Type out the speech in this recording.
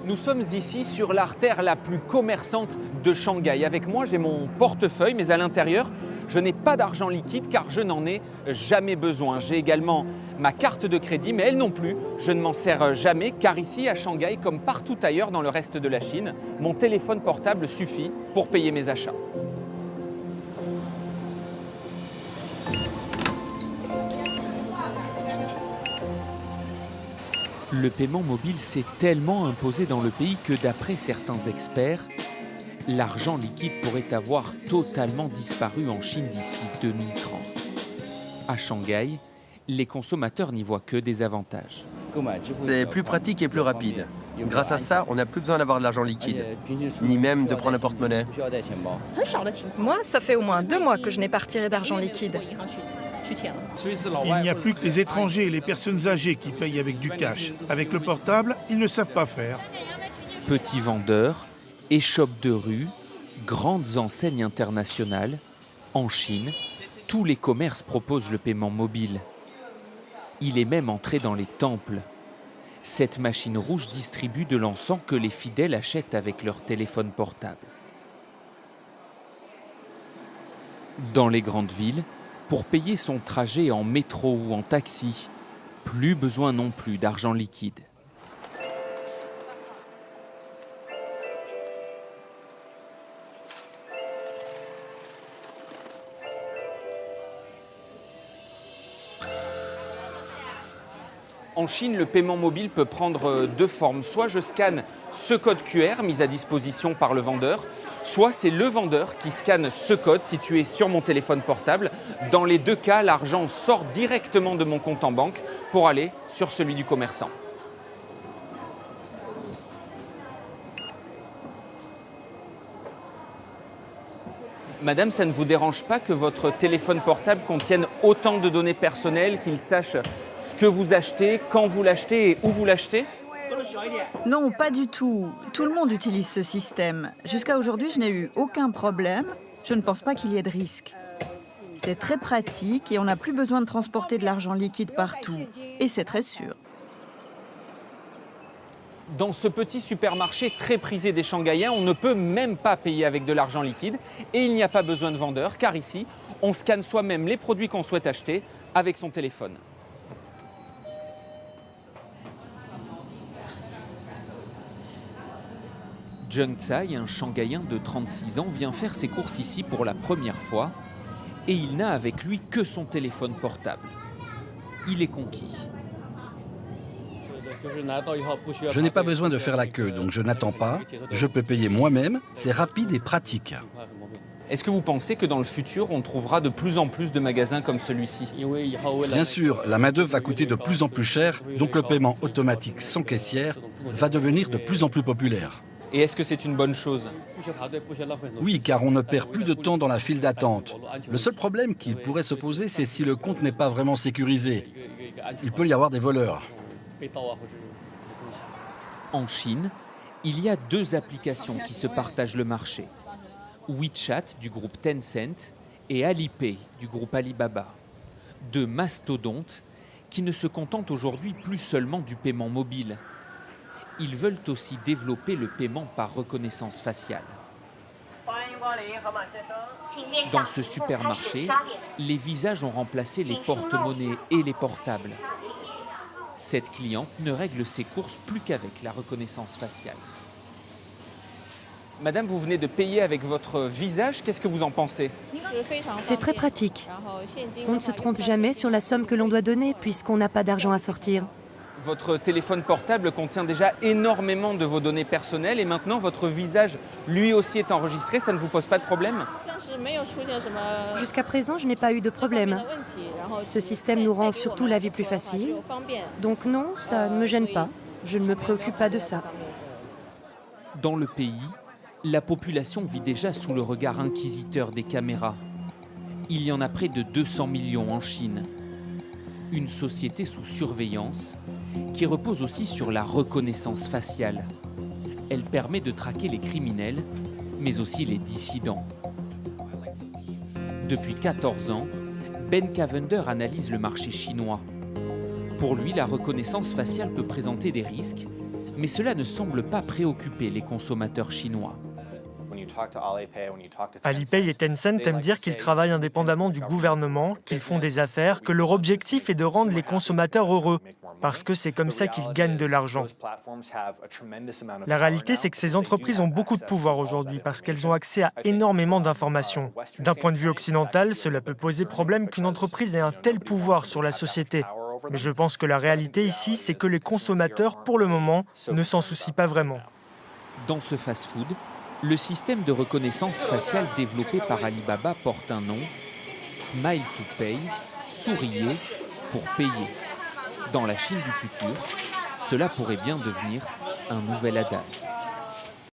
Nous sommes ici sur l'artère la plus commerçante de Shanghai. Avec moi, j'ai mon portefeuille, mais à l'intérieur, je n'ai pas d'argent liquide car je n'en ai jamais besoin. J'ai également ma carte de crédit, mais elle non plus, je ne m'en sers jamais car ici à Shanghai, comme partout ailleurs dans le reste de la Chine, mon téléphone portable suffit pour payer mes achats. Le paiement mobile s'est tellement imposé dans le pays que d'après certains experts, l'argent liquide pourrait avoir totalement disparu en Chine d'ici 2030. À Shanghai, les consommateurs n'y voient que des avantages. C'est plus pratique et plus rapide. Grâce à ça, on n'a plus besoin d'avoir de l'argent liquide, ni même de prendre un porte-monnaie. Moi, ça fait au moins 2 mois que je n'ai pas retiré d'argent liquide. Il n'y a plus que les étrangers et les personnes âgées qui payent avec du cash. Avec le portable, ils ne savent pas faire. Petits vendeurs, échoppes de rue, grandes enseignes internationales, en Chine, tous les commerces proposent le paiement mobile. Il est même entré dans les temples. Cette machine rouge distribue de l'encens que les fidèles achètent avec leur téléphone portable. Dans les grandes villes, pour payer son trajet en métro ou en taxi, plus besoin non plus d'argent liquide. En Chine, le paiement mobile peut prendre 2 formes. Soit je scanne ce code QR mis à disposition par le vendeur, soit c'est le vendeur qui scanne ce code situé sur mon téléphone portable. Dans les 2 cas, l'argent sort directement de mon compte en banque pour aller sur celui du commerçant. Madame, ça ne vous dérange pas que votre téléphone portable contienne autant de données personnelles, qu'il sache ce que vous achetez, quand vous l'achetez et où vous l'achetez ? Non, pas du tout. Tout le monde utilise ce système. Jusqu'à aujourd'hui, je n'ai eu aucun problème. Je ne pense pas qu'il y ait de risque. C'est très pratique et on n'a plus besoin de transporter de l'argent liquide partout. Et c'est très sûr. Dans ce petit supermarché très prisé des Shanghaïens, on ne peut même pas payer avec de l'argent liquide et il n'y a pas besoin de vendeur car ici, on scanne soi-même les produits qu'on souhaite acheter avec son téléphone. Zheng Tsai, un Shanghaïen de 36 ans, vient faire ses courses ici pour la première fois et il n'a avec lui que son téléphone portable. Il est conquis. Je n'ai pas besoin de faire la queue, donc je n'attends pas. Je peux payer moi-même, c'est rapide et pratique. Est-ce que vous pensez que dans le futur, on trouvera de plus en plus de magasins comme celui-ci ? Bien sûr, la main-d'œuvre va coûter de plus en plus cher, donc le paiement automatique sans caissière va devenir de plus en plus populaire. Et est-ce que c'est une bonne chose ? Oui, car on ne perd plus de temps dans la file d'attente. Le seul problème qui pourrait se poser, c'est si le compte n'est pas vraiment sécurisé. Il peut y avoir des voleurs. En Chine, il y a 2 applications qui se partagent le marché. WeChat du groupe Tencent et Alipay du groupe Alibaba. 2 mastodontes qui ne se contentent aujourd'hui plus seulement du paiement mobile. Ils veulent aussi développer le paiement par reconnaissance faciale. Dans ce supermarché, les visages ont remplacé les porte-monnaies et les portables. Cette cliente ne règle ses courses plus qu'avec la reconnaissance faciale. Madame, vous venez de payer avec votre visage, qu'est-ce que vous en pensez ? C'est très pratique. On ne se trompe jamais sur la somme que l'on doit donner puisqu'on n'a pas d'argent à sortir. Votre téléphone portable contient déjà énormément de vos données personnelles et maintenant votre visage lui aussi est enregistré, ça ne vous pose pas de problème ? Jusqu'à présent, je n'ai pas eu de problème. Ce système nous rend surtout la vie plus facile. Donc non, ça ne me gêne pas. Je ne me préoccupe pas de ça. Dans le pays, la population vit déjà sous le regard inquisiteur des caméras. Il y en a près de 200 millions en Chine. Une société sous surveillance qui repose aussi sur la reconnaissance faciale. Elle permet de traquer les criminels, mais aussi les dissidents. Depuis 14 ans, Ben Cavender analyse le marché chinois. Pour lui, la reconnaissance faciale peut présenter des risques, mais cela ne semble pas préoccuper les consommateurs chinois. Alipay et Tencent aiment dire qu'ils travaillent indépendamment du gouvernement, qu'ils font des affaires, que leur objectif est de rendre les consommateurs heureux, parce que c'est comme ça qu'ils gagnent de l'argent. La réalité, c'est que ces entreprises ont beaucoup de pouvoir aujourd'hui, parce qu'elles ont accès à énormément d'informations. D'un point de vue occidental, cela peut poser problème qu'une entreprise ait un tel pouvoir sur la société. Mais je pense que la réalité ici, c'est que les consommateurs, pour le moment, ne s'en soucient pas vraiment. Dans ce fast-food, le système de reconnaissance faciale développé par Alibaba porte un nom, Smile to Pay, souriez pour payer. Dans la Chine du futur, cela pourrait bien devenir un nouvel adage.